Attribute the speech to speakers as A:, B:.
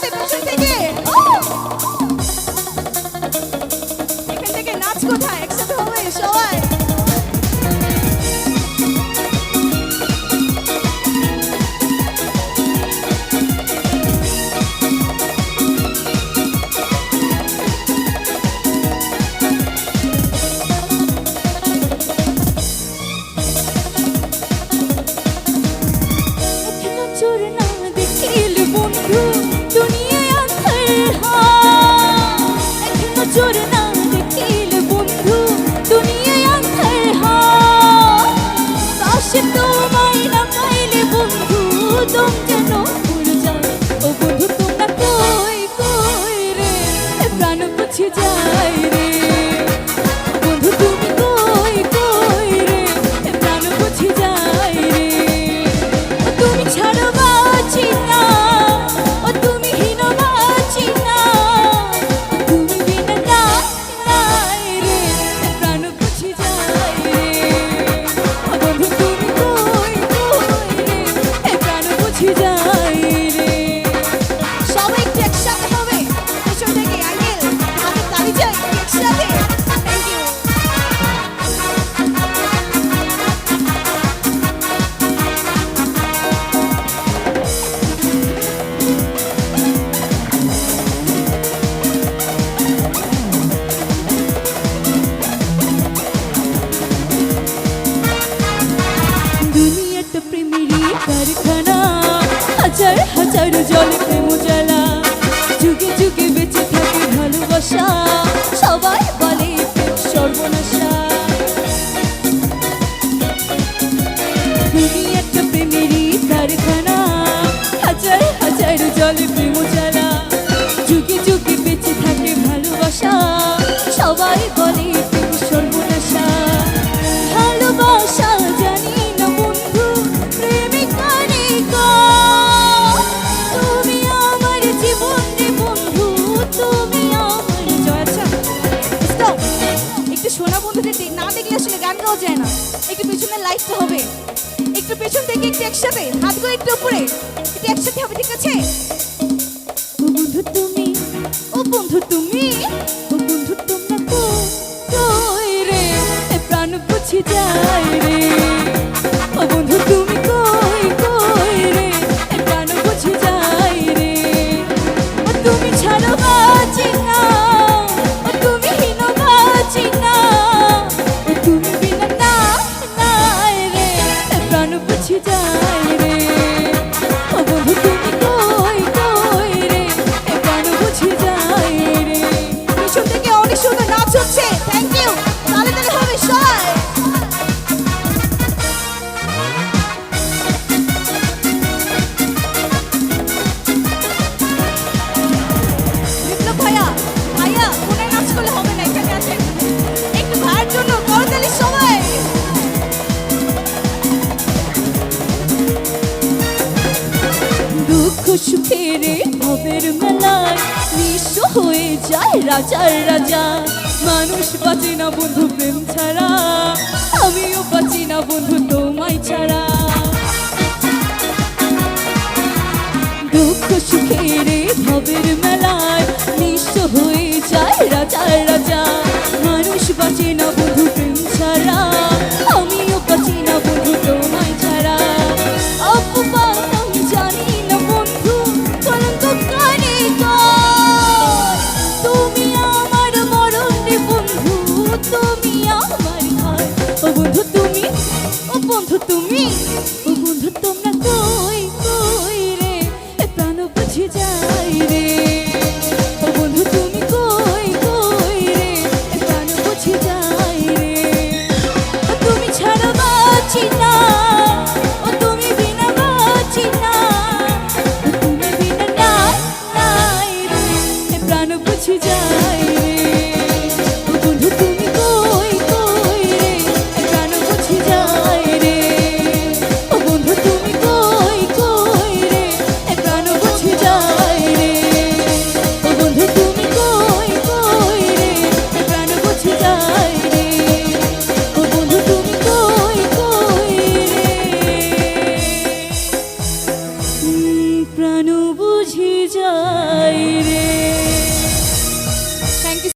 A: একসাথে পেছন থেকে এখান থেকে নাচ কোথায় একসাথে হবে সবাই
B: কারখানা হাজার হাজার জলে প্রেম জ্বালা যুগে যুগে বেঁচে থাকে ভালোবাসা সবাই বলে প্রেম সর্বনাশা তুমি একটা প্রেমেরই কারখানা হাজার হাজার জলে প্রেম জ্বালা যুগে যুগে বেঁচে থাকে ভালোবাসা সবাই বলে প্রেম সর্বনাশা ভালোবাসা জানি
A: যায় না একটু পেছনে লাইটটা হবে একটু পেছন থেকে একটু একসাথে হাতগুলো একটু উপরে একটু একসাথে হবে ঠিক আছে
B: ও বন্ধু তুমি ও বন্ধু তুমি ও বন্ধু তোমরা কই রে প্রাণ বুঝে যায় রে ও বন্ধু তুমি কই রে প্রাণ বুঝে যায় রে ও তুমি ছাড়ো বাঁচি না ও তুমি হীন বাঁচি না ও তুমি বুঝে যায় রে ও বন্ধু তুমি কই রে প্রাণ বুঝে যায় রে
A: পেছন থেকে অনেক সুন্দর নাচ হচ্ছে থ্যাংক ইউ তালে তালে হবে সবাই বিপ্লব ভাইয়া ভাইয়া কোনে নাচ করলে হবে না এখানে আছেন একটু ভাইয়ের জন্য করতালি সবাই
B: দুঃখ সুখের ভবের মেলায় নিঃস্ব হয়ে যায় রাজার রাজা মানুষ বাঁচে না বন্ধু প্রেম ছাড়া আমিও বাঁচি না বন্ধু তোমায় ছাড়া দুঃখ সুখের ভবের মেলায় নিঃস্ব হয়ে যায় রাজার রাজা মানুষ বাঁচে না বন্ধু প্রেম ছাড়া আমিও বাঁচি না বন্ধু তোমায় ছাড়া অপবাদ জানি না বন্ধু কলঙ্ক কানে তুমি আমার মরণ রে বন্ধু তুমি আমার ঘর ও বন্ধু তুমি ও বন্ধু তুমি ও বন্ধু তোমরা কই রে প্রাণ বুঝে যায় রে